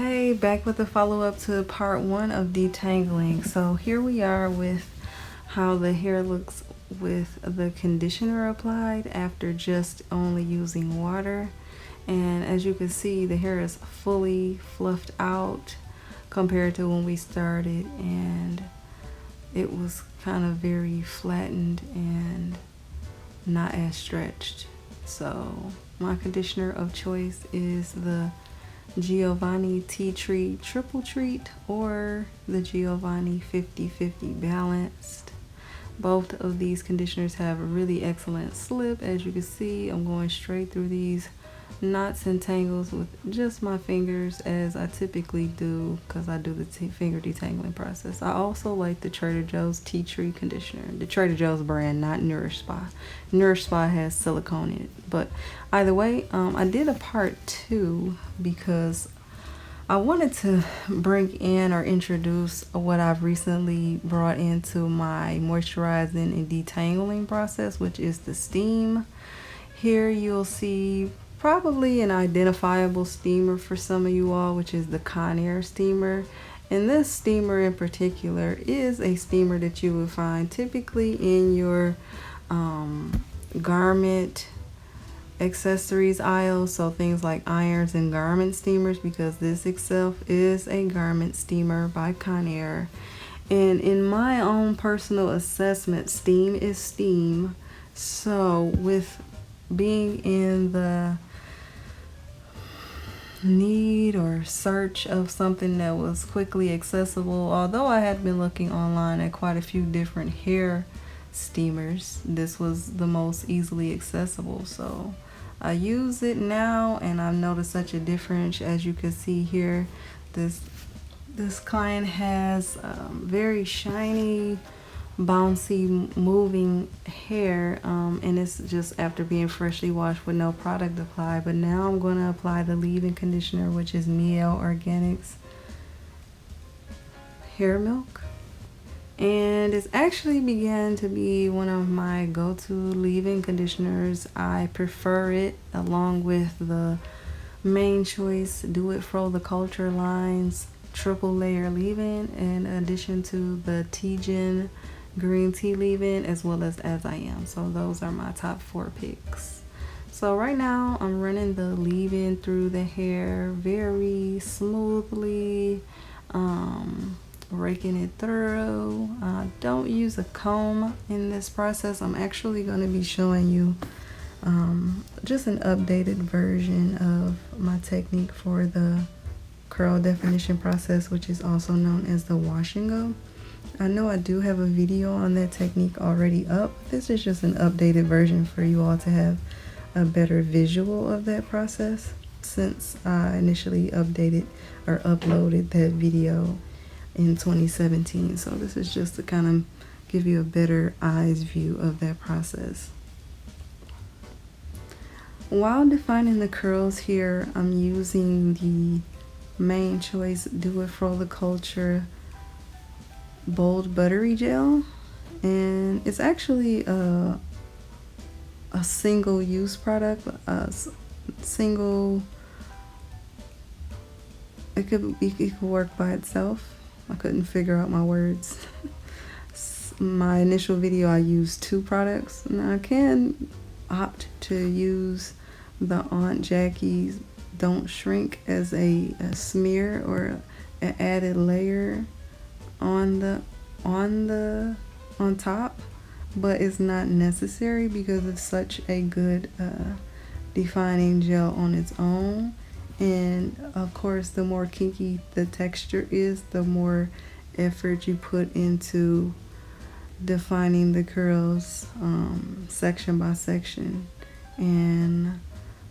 Hey, back with the follow-up to part 1 of detangling. So here we are with how the hair looks with the conditioner applied after just only using water. And as you can see, the hair is fully fluffed out compared to when we started, and it was kind of very flattened and not as stretched. So my conditioner of choice is the Giovanni Tea Tree Triple Treat or the Giovanni 50-50 Balanced. Both of these conditioners have a really excellent slip. As you can see, I'm going straight through these knots and tangles with just my fingers, as I typically do because I do the finger detangling process. I also like the Trader Joe's Tea Tree conditioner, the Trader Joe's brand, not Nourish Spa. Nourish Spa has silicone in it, but either way, I did a part 2 because I wanted to bring in or introduce what I've recently brought into my moisturizing and detangling process, which is the steam. Here you'll see probably an identifiable steamer for some of you all, which is the Conair steamer. And this steamer in particular is a steamer that you would find typically in your garment accessories aisle, so things like irons and garment steamers, because this itself is a garment steamer by Conair. And in my own personal assessment, steam is steam. So with being in the need or search of something that was quickly accessible, although I had been looking online at quite a few different hair steamers, this was the most easily accessible. So I use it now, and I've noticed such a difference. As you can see here, this client has very shiny, bouncy, moving hair, and it's just after being freshly washed with no product applied. But now I'm going to apply the leave-in conditioner, which is Mielle Organics Hair Milk. And it's actually began to be one of my go-to leave-in conditioners. I prefer it along with the main choice Do It Fro the Culture lines triple layer leave-in, in addition to the T-Gen green tea leave-in, as well as I Am. So those are my top 4 picks. So right now I'm running the leave-in through the hair very smoothly, raking it through. Don't use a comb in this process. I'm actually going to be showing you just an updated version of my technique for the curl definition process, which is also known as the wash and go. I know I do have a video on that technique already up. This is just an updated version for you all to have a better visual of that process, since I initially updated or uploaded that video in 2017. So this is just to kind of give you a better eyes view of that process. While defining the curls here, I'm using the main choice Do It Fro the Culture bold buttery gel, and it's actually a single use product, it could work by itself. I couldn't figure out my words. My initial video, I used 2 products. Now I can opt to use the Aunt Jackie's Don't Shrink as a smear or an added layer on top, but it's not necessary because it's such a good defining gel on its own. And of course, the more kinky the texture is, the more effort you put into defining the curls section by section. And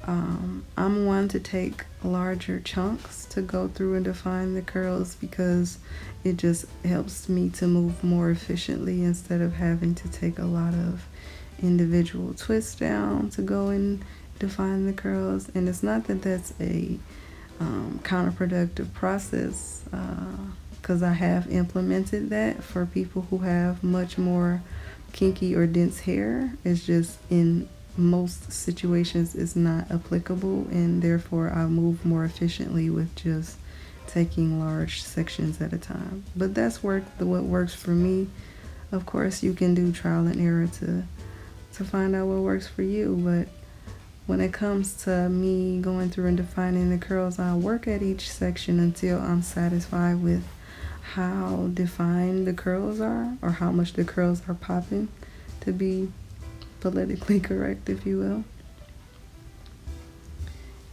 I'm one to take larger chunks to go through and define the curls, because it just helps me to move more efficiently instead of having to take a lot of individual twists down to go and define the curls. And it's not that that's a counterproductive process, because I have implemented that for people who have much more kinky or dense hair. It's just in most situations it's not applicable, and therefore I move more efficiently with just taking large sections at a time. But that's what works for me. Of course, you can do trial and error to find out what works for you. But when it comes to me going through and defining the curls, I work at each section until I'm satisfied with how defined the curls are, or how much the curls are popping, to be politically correct, if you will.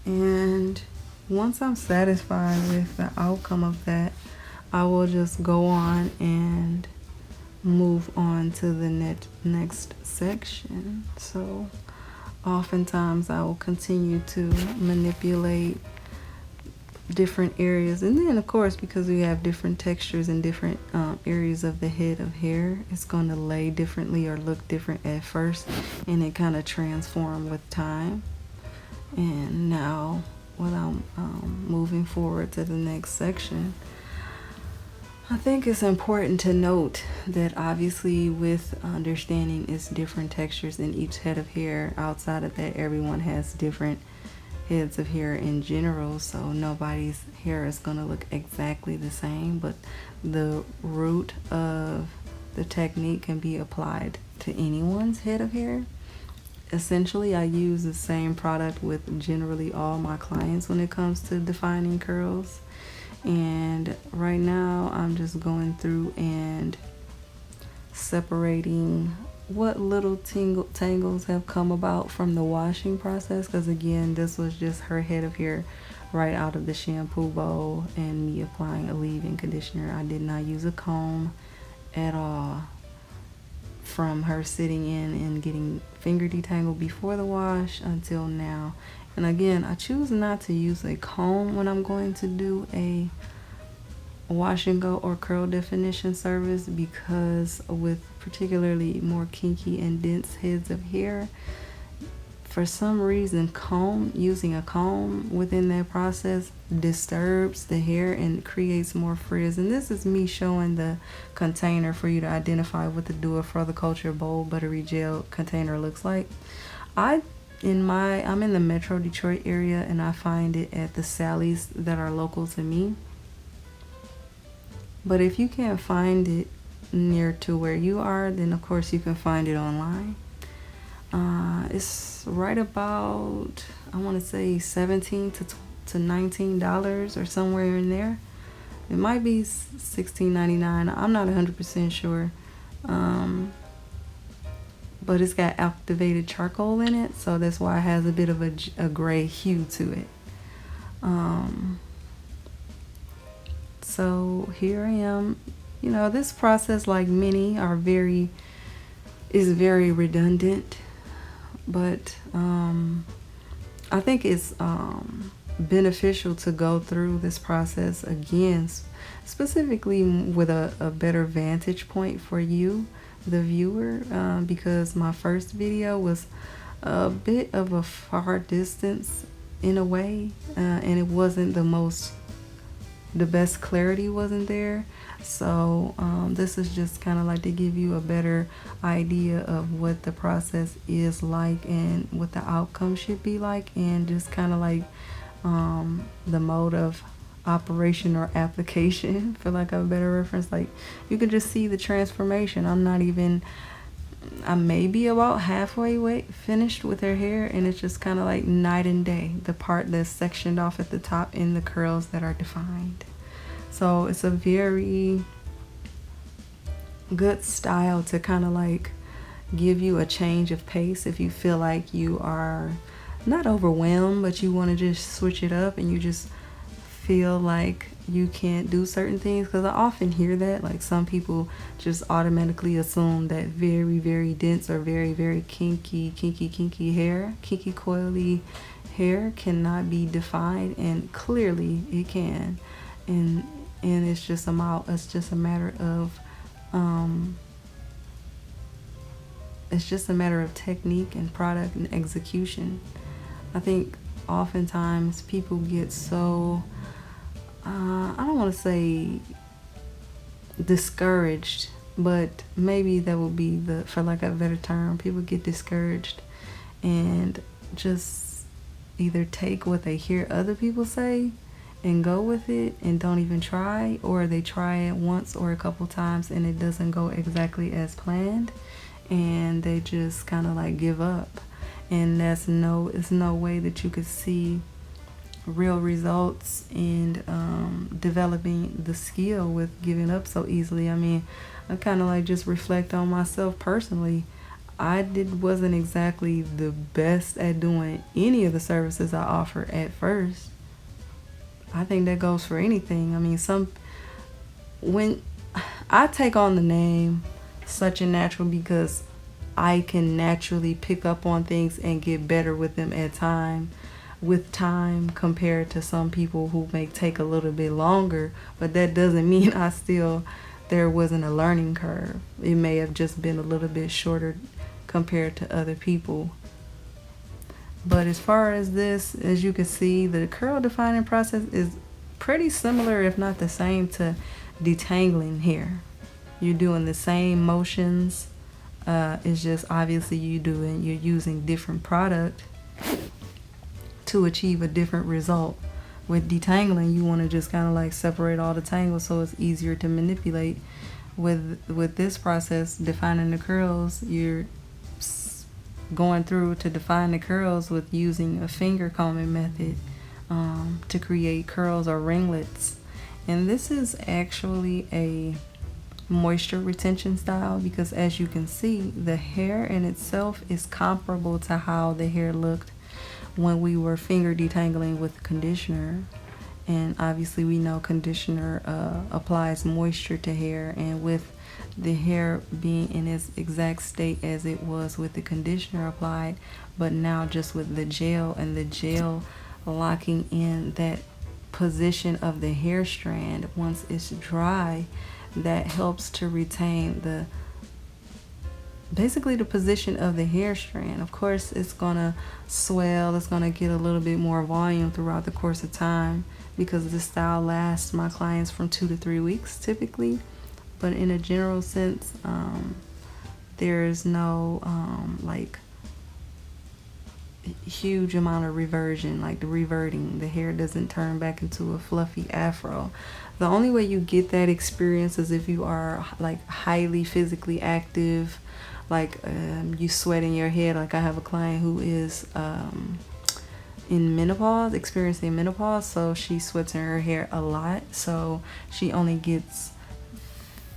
And once I'm satisfied with the outcome of that, I will just go on and move on to the next section. So oftentimes I will continue to manipulate different areas, and then of course, because we have different textures and different areas of the head of hair, it's going to lay differently or look different at first, and it kind of transform with time. And now when I'm moving forward to the next section, I think it's important to note that obviously with understanding it's different textures in each head of hair, outside of that everyone has different heads of hair in general, so nobody's hair is going to look exactly the same, but the root of the technique can be applied to anyone's head of hair. Essentially, I use the same product with generally all my clients when it comes to defining curls. And right now I'm just going through and separating what little tangles have come about from the washing process, because again, this was just her head of hair right out of the shampoo bowl and me applying a leave-in conditioner. I did not use a comb at all from her sitting in and getting finger detangled before the wash until now. And again, I choose not to use a comb when I'm going to do a wash and go or curl definition service, because with particularly more kinky and dense heads of hair, for some reason using a comb within that process disturbs the hair and creates more frizz. And this is me showing the container for you to identify what the Do It For The Culture Bold Buttery Gel container looks like. I'm in the Metro Detroit area, and I find it at the Sally's that are local to me. But if you can't find it near to where you are, then of course you can find it online. It's right about, I want to say $17 to $19 or somewhere in there. It might be $16.99. I'm not 100% sure. But it's got activated charcoal in it, so that's why it has a bit of a gray hue to it. So here I am. You know, this process, like many, is very redundant, but I think it's beneficial to go through this process again, specifically with a better vantage point for you, the viewer, because my first video was a bit of a far distance in a way, and it wasn't the best clarity wasn't there. So this is just kind of like to give you a better idea of what the process is like and what the outcome should be like, and just kind of like the mode of operation or application, for lack of a better reference. Like, you can just see the transformation. I may be about halfway finished with her hair, and it's just kind of like night and day, the part that's sectioned off at the top and the curls that are defined. So it's a very good style to kind of like give you a change of pace if you feel like you are not overwhelmed, but you want to just switch it up and you just feel like you can't do certain things. Because I often hear that, like, some people just automatically assume that very, very dense or very, very kinky hair, kinky coily hair cannot be defined, and clearly it can. And it's just a matter of technique and product and execution. I think oftentimes people get so I don't want to say discouraged, but maybe that would be for lack of a better term, people get discouraged and just either take what they hear other people say and go with it and don't even try, or they try it once or a couple times and it doesn't go exactly as planned and they just kind of like give up. And it's no way that you could see real results in developing the skill with giving up so easily. I mean, I kind of like just reflect on myself personally. Wasn't exactly the best at doing any of the services I offer at first. I think that goes for anything. I mean, when I take on the name Such a Natural because I can naturally pick up on things and get better with them with time compared to some people who may take a little bit longer, but that doesn't mean there wasn't a learning curve. It may have just been a little bit shorter compared to other people. But as far as this, as you can see, the curl defining process is pretty similar, if not the same, to detangling hair. You're doing the same motions. It's just obviously you're using different product to achieve a different result. With detangling, you want to just kind of like separate all the tangles so it's easier to manipulate. With this process, defining the curls, you're going through to define the curls with using a finger combing method to create curls or ringlets. And this is actually a moisture retention style because, as you can see, the hair in itself is comparable to how the hair looked when we were finger detangling with conditioner. And obviously we know conditioner applies moisture to hair, and with the hair being in its exact state as it was with the conditioner applied, but now just with the gel, and the gel locking in that position of the hair strand once it's dry, that helps to retain basically the position of the hair strand. Of course, it's gonna swell, it's gonna get a little bit more volume throughout the course of time because this style lasts my clients from 2 to 3 weeks typically. But in a general sense, there's no like huge amount of reversion, like the reverting. The hair doesn't turn back into a fluffy afro. The only way you get that experience is if you are like highly physically active, like you sweat in your head. Like I have a client who is in menopause, experiencing menopause, so she sweats in her hair a lot, so she only gets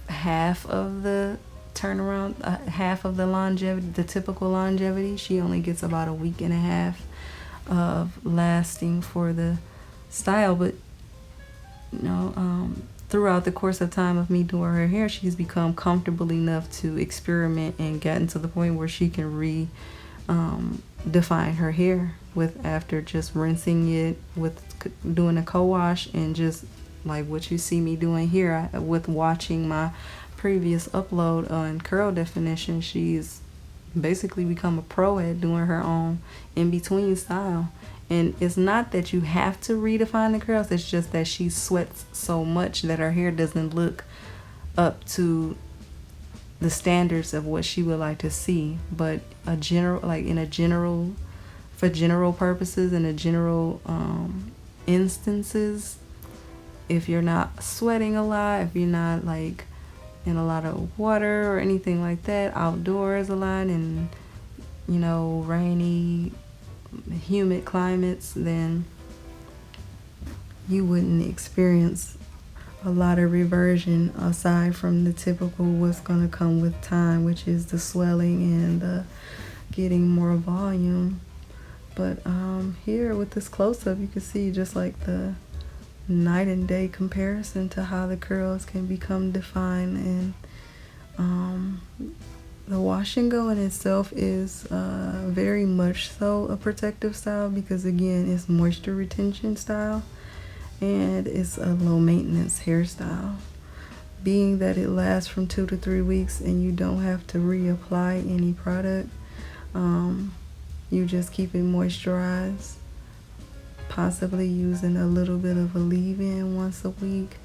half of the turnaround, half of the longevity, the typical longevity. She only gets about a week and a half of lasting for the style. But throughout the course of time of me doing her hair, she's become comfortable enough to experiment and gotten to the point where she can define her hair after just rinsing it with doing a co-wash, and just like what you see me doing here with watching my previous upload on curl definition. She's basically become a pro at doing her own in-between style. And it's not that you have to redefine the curls, it's just that she sweats so much that her hair doesn't look up to the standards of what she would like to see. But for general purposes and general instances, if you're not sweating a lot, if you're not like in a lot of water or anything like that, outdoors a lot, and rainy, humid climates, then you wouldn't experience a lot of reversion aside from the typical what's going to come with time, which is the swelling and the getting more volume. But here with this close-up, you can see just like the night and day comparison to how the curls can become defined. And the wash and go in itself is very much so a protective style because, again, it's moisture retention style and it's a low maintenance hairstyle. Being that it lasts from 2 to 3 weeks and you don't have to reapply any product, you just keep it moisturized, possibly using a little bit of a leave-in once a week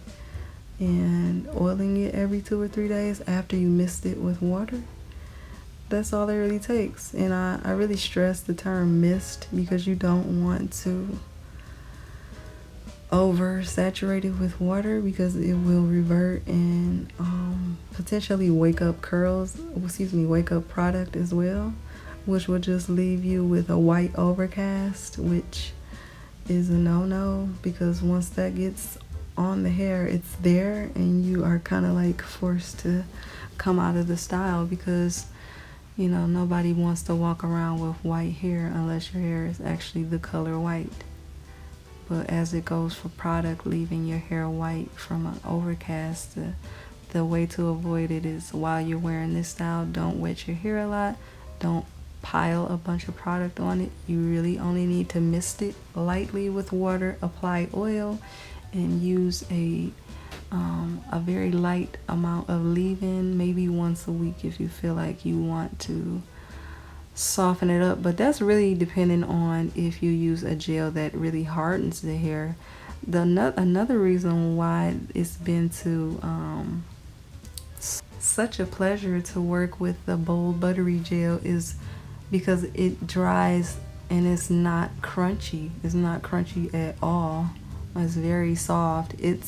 and oiling it every 2 or 3 days after you mist it with water. That's all it really takes. And I really stress the term mist because you don't want to oversaturated with water, because it will revert and potentially wake up product as well, which will just leave you with a white overcast, which is a no-no, because once that gets on the hair, it's there and you are kind of like forced to come out of the style, because you know nobody wants to walk around with white hair unless your hair is actually the color white. But as it goes for product leaving your hair white from an overcast, the way to avoid it is, while you're wearing this style, don't wet your hair a lot. Don't pile a bunch of product on it. You really only need to mist it lightly with water, apply oil, and use a very light amount of leave-in, maybe once a week if you feel like you want to soften it up. But that's really depending on if you use a gel that really hardens the hair. Another reason why it's been such a pleasure to work with the bold buttery gel is because it dries and it's not crunchy. It's not crunchy at all. It's very soft. It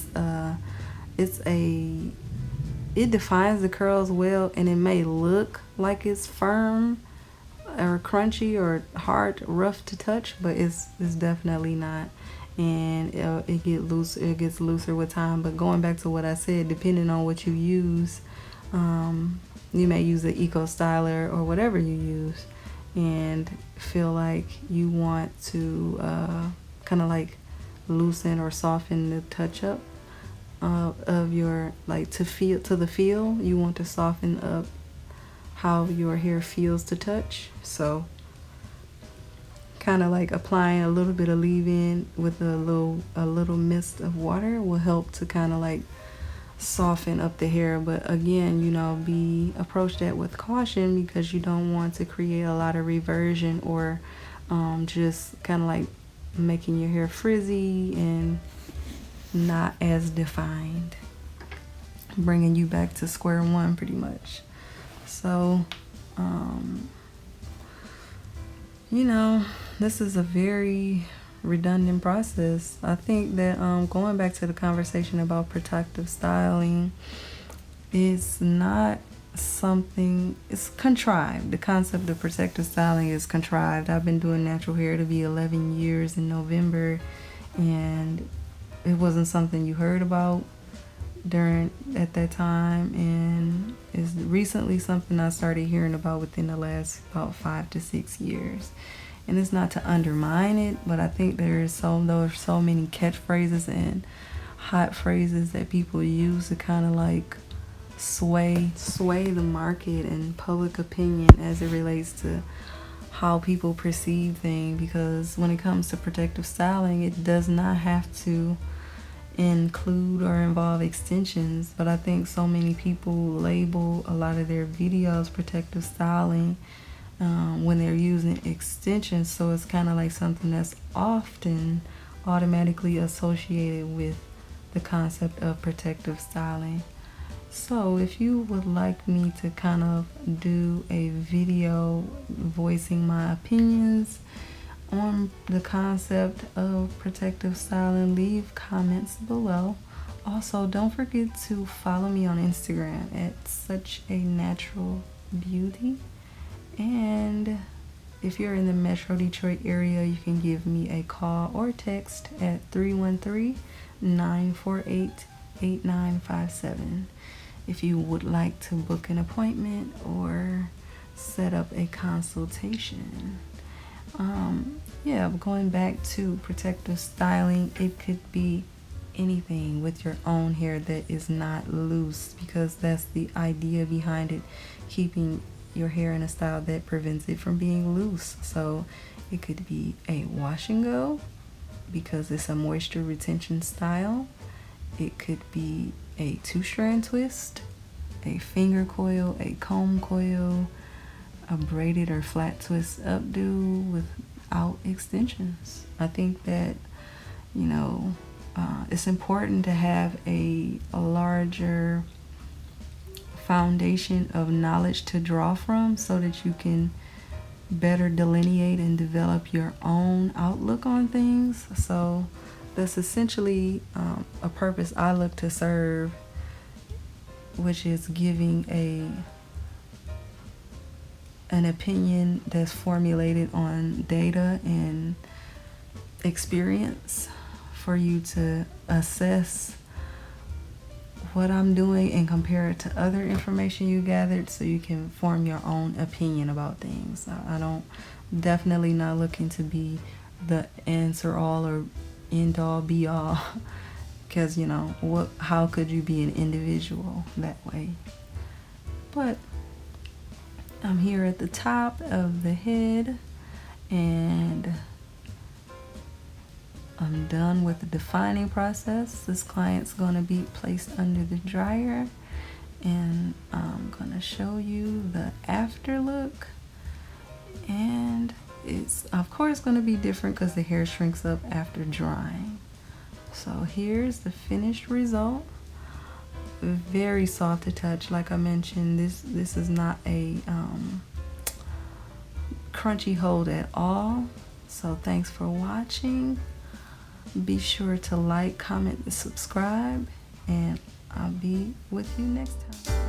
defines the curls well, and it may look like it's firm or crunchy or hard, rough to touch, but it's definitely not. And it gets looser with time. But going back to what I said, depending on what you use, you may use the Eco Styler or whatever you use, and feel like you want to kind of like loosen or soften the touch up of your, like, to the feel. You want to soften up how your hair feels to touch. So kind of like applying a little bit of leave-in with a little mist of water will help to kind of like soften up the hair. But again, you know, approach that with caution, because you don't want to create a lot of reversion or just kind of like making your hair frizzy and not as defined, bringing you back to square one pretty much. So you know, this is a very redundant process. I think that going back to the conversation about protective styling, is not something, it's contrived. The concept of protective styling is contrived. I've been doing natural hair to be 11 years in November, and it wasn't something you heard about at that time, and is recently something I started hearing about within the last about 5 to 6 years. And it's not to undermine it, but I think there's so many catchphrases and hot phrases that people use to kind of like sway the market and public opinion as it relates to how people perceive things. Because when it comes to protective styling, it does not have to include or involve extensions, but I think so many people label a lot of their videos protective styling when they're using extensions, so it's kind of like something that's often automatically associated with the concept of protective styling. So if you would like me to kind of do a video voicing my opinions on the concept of protective styling, leave comments below. Also, don't forget to follow me on Instagram at Such a Natural Beauty. And if you're in the Metro Detroit area, you can give me a call or text at 313-948-8957 if you would like to book an appointment or set up a consultation. Yeah, going back to protective styling, it could be anything with your own hair that is not loose, because that's the idea behind it, keeping your hair in a style that prevents it from being loose. So it could be a wash and go, because it's a moisture retention style. It could be a 2-strand twist, a finger coil, a comb coil, a braided or flat twist updo without extensions. I think that, you know, it's important to have a larger foundation of knowledge to draw from, so that you can better delineate and develop your own outlook on things. So that's essentially a purpose I look to serve, which is giving an opinion that's formulated on data and experience for you to assess what I'm doing and compare it to other information you gathered so you can form your own opinion about things. I don't, definitely not looking to be the answer all or end all be all, because you know how could you be an individual that way? But I'm here at the top of the head and I'm done with the defining process. This client's going to be placed under the dryer, and I'm going to show you the after look. And it's of course going to be different because the hair shrinks up after drying. So here's the finished result. Very soft to touch. Like I mentioned, this is not a crunchy hold at all. So thanks for watching. Be sure to like, comment, and subscribe, and I'll be with you next time.